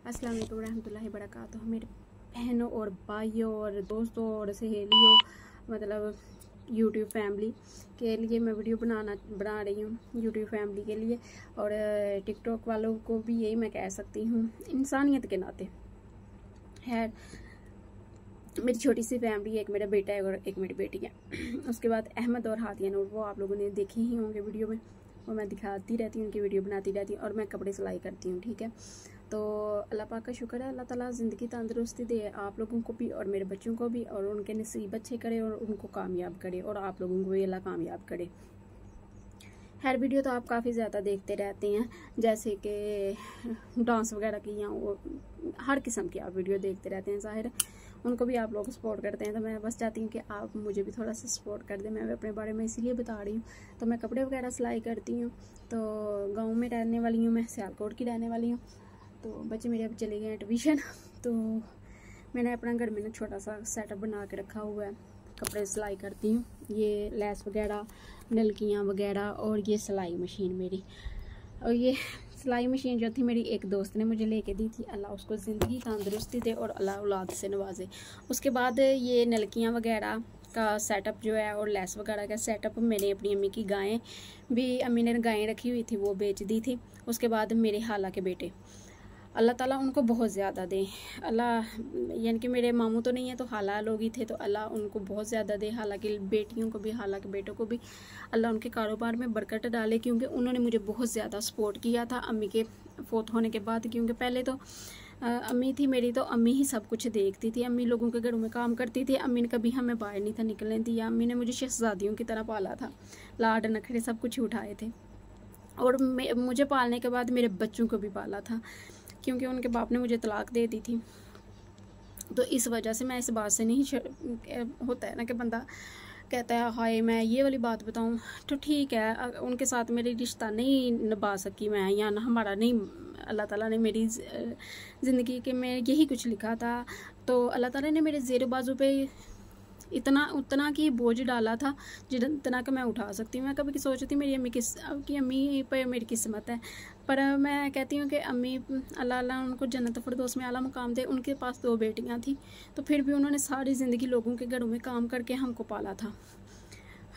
अस्सलाम वालेकुम रहमतुल्लाहि बरकातुहू। मेरे बहनों और भाइयों और दोस्तों और सहेलियों, मतलब यूट्यूब फैमिली के लिए मैं वीडियो बना रही हूँ, यूट्यूब फैमिली के लिए और टिकटॉक वालों को भी यही मैं कह सकती हूँ, इंसानियत के नाते है। मेरी छोटी सी फैमिली है, एक मेरा बेटा है और एक मेरी बेटी है। उसके बाद अहमद और हादिया नूर, वो आप लोगों ने देखे ही होंगे वीडियो में, वो मैं दिखाती रहती हूँ, उनकी वीडियो बनाती रहती हूँ और मैं कपड़े सिलाई करती हूँ। ठीक है, तो अल्लाह पाक का शुक्र है, अल्लाह ताला ज़िंदगी तंदुरुस्ती दे आप लोगों को भी और मेरे बच्चों को भी, और उनके नसीब अच्छे करे और उनको कामयाब करे और आप लोगों को भी अल्लाह कामयाब करे। हर वीडियो तो आप काफ़ी ज़्यादा देखते रहते हैं, जैसे कि डांस वगैरह की या हर किस्म की आप वीडियो देखते रहते हैं। ज़ाहिर है उनको भी आप लोग सपोर्ट करते हैं, तो मैं बस चाहती हूँ कि आप मुझे भी थोड़ा सा सपोर्ट कर दें। मैं अपने बारे में इसीलिए बता रही हूँ। तो मैं कपड़े वगैरह सिलाई करती हूँ, तो गांव में रहने वाली हूँ, मैं सियालकोट की रहने वाली हूँ। तो बच्चे मेरे अब चले गए हैं ट्यूशन, तो मैंने अपना घर में ना छोटा सा सेटअप बना के रखा हुआ है। कपड़े सिलाई करती हूँ, ये लेस वगैरह, नलकियाँ वगैरह, और ये सिलाई मशीन मेरी। और ये सिलाई मशीन जो थी मेरी एक दोस्त ने मुझे लेके दी थी, अल्लाह उसको ज़िंदगी तंदुरुस्ती दे और अल्लाह औलाद से नवाजे। उसके बाद ये नलकियाँ वगैरह का सेटअप जो है और लेस वगैरह का सेटअप मैंने अपनी अम्मी की गायें भी, अम्मी ने गायें रखी हुई थी, वो बेच दी थी। उसके बाद मेरे खाला के बेटे, अल्लाह ताला उनको बहुत ज़्यादा दे, अल्लाह, यानी कि मेरे मामू तो नहीं है तो खाला लोग ही थे, तो अल्लाह उनको बहुत ज़्यादा दे। हालांकि बेटियों को भी, हालांकि बेटों को भी अल्लाह उनके कारोबार में बरकत डाले, क्योंकि उन्होंने मुझे बहुत ज़्यादा सपोर्ट किया था अम्मी के फोत होने के बाद। क्योंकि पहले तो अम्मी थी मेरी, तो अम्मी ही सब कुछ देखती थी, अम्मी लोगों के घरों में काम करती थी, अम्मी ने कभी हमें बाहर नहीं था निकलने दिया। अम्मी ने मुझे शहजादियों की तरह पाला था, लाड नखरे सब कुछ उठाए थे, और मुझे पालने के बाद मेरे बच्चों को भी पाला था, क्योंकि उनके बाप ने मुझे तलाक दे दी थी। तो इस वजह से मैं इस बात से नहीं, होता है ना कि बंदा कहता है हाय मैं ये वाली बात बताऊं, तो ठीक है, उनके साथ मेरी रिश्ता नहीं निभा सकी मैं, या ना हमारा नहीं, अल्लाह ताला ने मेरी ज़िंदगी के में यही कुछ लिखा था। तो अल्लाह ताला ने मेरे ज़ेर बाजू पे उतना की बोझ डाला था जितना कि मैं उठा सकती हूँ। मैं कभी सोचती मेरी अम्मी की अम्मी पर मेरी किस्मत है, पर मैं कहती हूँ कि अम्मी, अल्लाह अल्लाह उनको जन्नत फिरदौस में आला मुकाम दे। उनके पास 2 बेटियाँ थी, तो फिर भी उन्होंने सारी ज़िंदगी लोगों के घरों में काम करके हमको पाला था,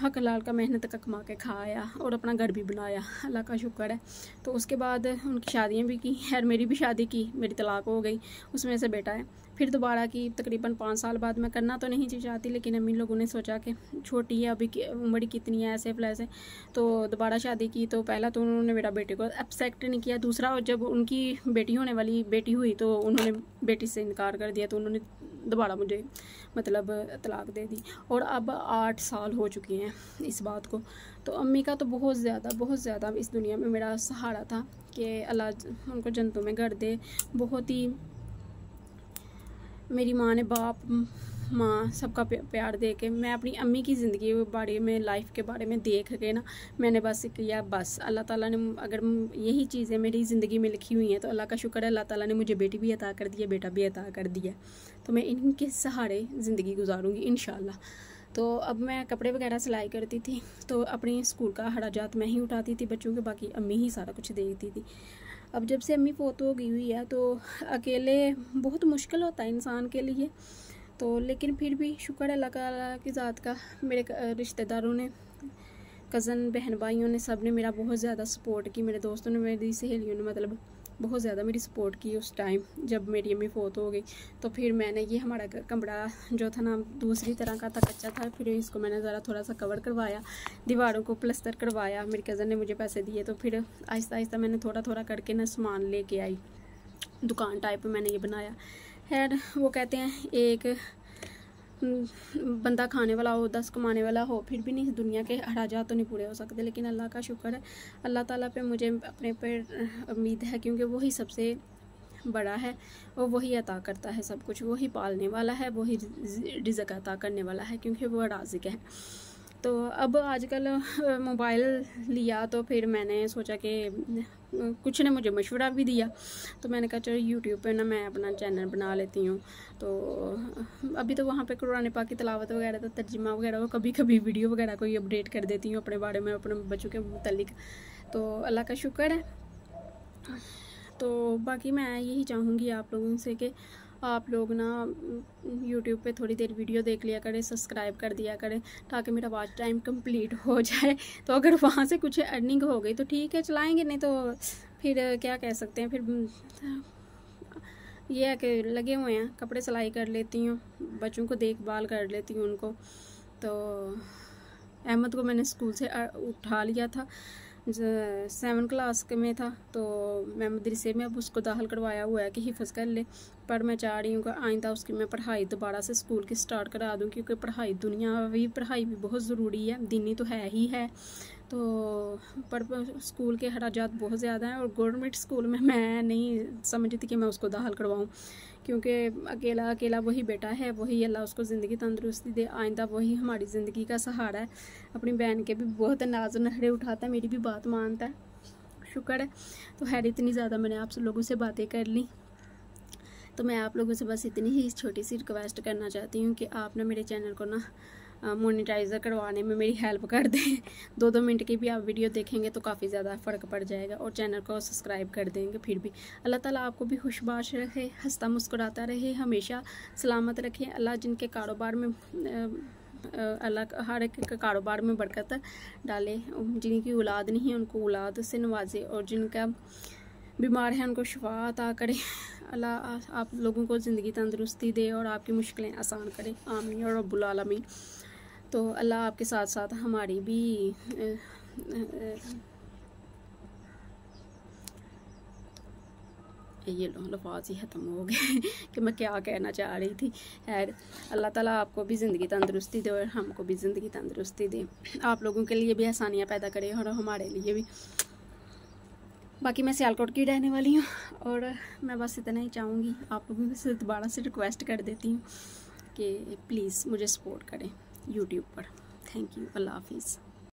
हक लाल का मेहनत का कमा के खाया और अपना घर भी बनाया, अल्लाह का शुक्र है। तो उसके बाद उनकी शादियाँ भी की, खैर मेरी भी शादी की, मेरी तलाक हो गई, उसमें से बेटा है, फिर दोबारा की तकरीबन 5 साल बाद। मैं करना तो नहीं चाहती, लेकिन अम्मी लोगों ने सोचा कि छोटी है अभी, उम्र कितनी है, ऐसे फ्लैसे, तो दोबारा शादी की। तो पहला तो उन्होंने मेरा बेटे को एक्सेप्ट नहीं किया, दूसरा जब उनकी बेटी होने वाली बेटी हुई तो उन्होंने बेटी से इनकार कर दिया, तो उन्होंने दोबारा मुझे मतलब तलाक दे दी। और अब 8 साल हो चुके हैं इस बात को। तो अम्मी का तो बहुत ज़्यादा इस दुनिया में मेरा सहारा था कि अल्लाह उनको जन्नतों में घर दे। बहुत ही मेरी माँ ने, बाप माँ सबका प्यार दे के, मैं अपनी अम्मी की ज़िंदगी के बारे में, लाइफ के बारे में देख के ना, मैंने बस किया, बस अल्लाह ताला ने अगर यही चीज़ें मेरी ज़िंदगी में लिखी हुई हैं तो अल्लाह का शुक्र है, अल्लाह ताला ने मुझे बेटी भी अता कर दी है, बेटा भी अता कर दिया, तो मैं इनके सहारे ज़िंदगी गुजारूँगी इंशाल्लाह। तो अब मैं कपड़े वगैरह सिलाई करती थी, तो अपनी स्कूल का खर्चात मैं ही उठाती थी, बच्चों के बाकी अम्मी ही सारा कुछ देखती थी। अब जब से अम्मी फोत हो गई हुई है तो अकेले बहुत मुश्किल होता है इंसान के लिए, तो लेकिन फिर भी शुक्र है अल्लाह की ज़ात का, मेरे रिश्तेदारों ने, कज़न बहन भाइयों ने, सब ने मेरा बहुत ज़्यादा सपोर्ट की, मेरे दोस्तों ने, मेरी सहेलियों ने, मतलब बहुत ज़्यादा मेरी सपोर्ट की उस टाइम जब मेरी अम्मी फोत हो गई। तो फिर मैंने ये हमारा कमरा जो था ना दूसरी तरह का था, कच्चा था, फिर इसको मैंने ज़रा थोड़ा सा कवर करवाया, दीवारों को प्लस्तर करवाया, मेरी कज़न ने मुझे पैसे दिए, तो फिर आहिस्ता आहिस्ता मैंने थोड़ा थोड़ा करके ना सामान लेके आई, दुकान टाइप मैंने ये बनाया। खैर वो कहते हैं एक बंदा खाने वाला हो, 10 कमाने वाला हो, फिर भी नहीं इस दुनिया के अखराजात तो नहीं पूरे हो सकते, लेकिन अल्लाह का शुक्र है, अल्लाह ताला पे मुझे अपने पर उम्मीद है, क्योंकि वही सबसे बड़ा है और वही अता करता है सब कुछ, वही पालने वाला है, वही रिज़्क़ अता करने वाला है, क्योंकि वह राज़िक़ है। तो अब आजकल मोबाइल लिया तो फिर मैंने सोचा कि कुछ ने मुझे मशवरा भी दिया, तो मैंने कहा चलो यूट्यूब पे ना मैं अपना चैनल बना लेती हूँ। तो अभी तो वहाँ पे कुरान पाक की तिलावत वगैरह, तो तर्जुमा वगैरह, वो कभी कभी वीडियो वगैरह कोई अपडेट कर देती हूँ अपने बारे में, अपने बच्चों के मुतल्लिक, तो अल्लाह का शुक्र है। तो बाकी मैं यही चाहूँगी आप लोगों से कि आप लोग ना यूट्यूब पे थोड़ी देर वीडियो देख लिया करें, सब्सक्राइब कर दिया करें, ताकि मेरा वॉच टाइम कंप्लीट हो जाए। तो अगर वहाँ से कुछ अर्निंग हो गई तो ठीक है, चलाएंगे, नहीं तो फिर क्या कह सकते हैं। फिर ये है कि लगे हुए हैं, कपड़े सिलाई कर लेती हूँ, बच्चों को देखभाल कर लेती हूँ उनको। तो अहमद को मैंने स्कूल से उठा लिया था, 7 क्लास में था, तो मैं मदरसे में अब उसको दाखिल करवाया हुआ है कि हिफ्ज़ कर ले। पर मैं चाह रही हूँ कि आइंदा उसकी मैं पढ़ाई दोबारा से स्कूल की स्टार्ट करा दूँ, क्योंकि पढ़ाई भी बहुत ज़रूरी है, दीनी तो है ही है। तो पर स्कूल के खर्चात बहुत ज़्यादा हैं, और गवर्नमेंट स्कूल में मैं नहीं समझती कि मैं उसको दाखिल करवाऊँ, क्योंकि अकेला वही बेटा है, वही अल्लाह उसको ज़िंदगी तंदुरुस्ती दे, आइंदा वही हमारी ज़िंदगी का सहारा है। अपनी बहन के भी बहुत नाज नखरे उठाता है, मेरी भी बात मानता है, शुक्र है। तो खैर इतनी ज़्यादा मैंने आप सब लोगों से बातें कर ली, तो मैं आप लोगों से बस इतनी ही छोटी सी रिक्वेस्ट करना चाहती हूँ कि आप ना मेरे चैनल को ना मोनेटाइज़र करवाने में मेरी हेल्प कर दें। 2-2 मिनट की भी आप वीडियो देखेंगे तो काफ़ी ज़्यादा फ़र्क पड़ जाएगा, और चैनल को सब्सक्राइब कर देंगे। फिर भी अल्लाह ताला आपको भी खुशबाश रखे, हंसता मुस्कुराता रहे, हमेशा सलामत रखे। अल्लाह जिनके कारोबार में अल्लाह हर एक के कारोबार में बरकत डाले, जिनकी औलाद नहीं है उनको औलाद से नवाजे, और जिनका बीमार है उनको शिफा अता करे। अल्लाह आप लोगों को ज़िंदगी तंदुरुस्ती दे और आपकी मुश्किलें आसान करे, आमीन और रब्बुल आलमीन। तो अल्लाह आपके साथ साथ हमारी भी ये लफ्ज़ ही ख़त्म हो गए कि मैं क्या कहना चाह रही थी। खैर अल्लाह ताला आपको भी ज़िंदगी तंदुरुस्ती दे और हमको भी ज़िंदगी तंदुरुस्ती दे, आप लोगों के लिए भी आसानियाँ पैदा करे और हमारे लिए भी। बाकी मैं सियालकोट की रहने वाली हूँ, और मैं बस इतना ही चाहूँगी, आप लोगों से दोबारा से रिक्वेस्ट कर देती हूँ कि प्लीज़ मुझे सपोर्ट करें यूट्यूब पर। थैंक यू, अल्लाह हाफिज़।